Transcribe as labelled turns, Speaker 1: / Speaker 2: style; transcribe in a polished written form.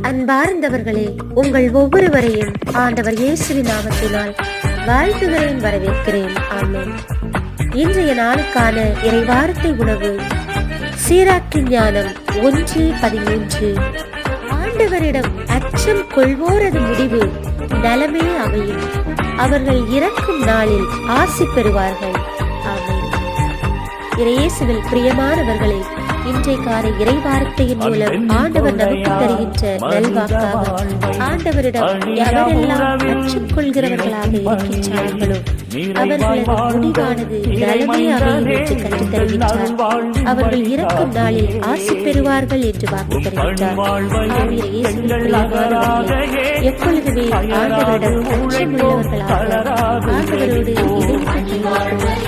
Speaker 1: அன்பார்ந்தவர்களே, உங்கள் ஒவ்வொருவரையும் ஆண்டவர் இயேசுவின் நாமத்தினால் வாழ்த்துகிறேன், வரவேற்கிறேன். ஆமென். இன்றைய நாளுக்கான இறைவார்த்தை உணவு சீராக்கின் ஞானம் 1:13. ஆண்டவரிடம் அச்சம் கொள்வோரது முடிவு நலமே அமையும், அவர்கள் இறக்கும் நாளில் ஆசி பெறுவார்கள். ஆமென். இயேசுவில் பிரியமானவர்களே, இன்றைக்கான இறைவார்த்தையின் மூலம் ஆண்டவர் நமக்கு தருகின்ற நல்வாக்காக, ஆண்டவரிடம் எவரெல்லாம் அச்சம் கொள்கிறவர்களாக இருக்கின்றார்களோ அவர்களது முடிவானது நலமே அமையும் என்று கற்றுத் தருகின்றார். அவர்கள் இறக்கும் நாளில் ஆசி பெறுவார்கள் என்று வாக்கு தருகின்றார். எப்பொழுதுமே ஆண்டவரிடம் அச்சம் உள்ளவர்களாக ஆண்டவரோடு இணைந்து வாழ்வோம்.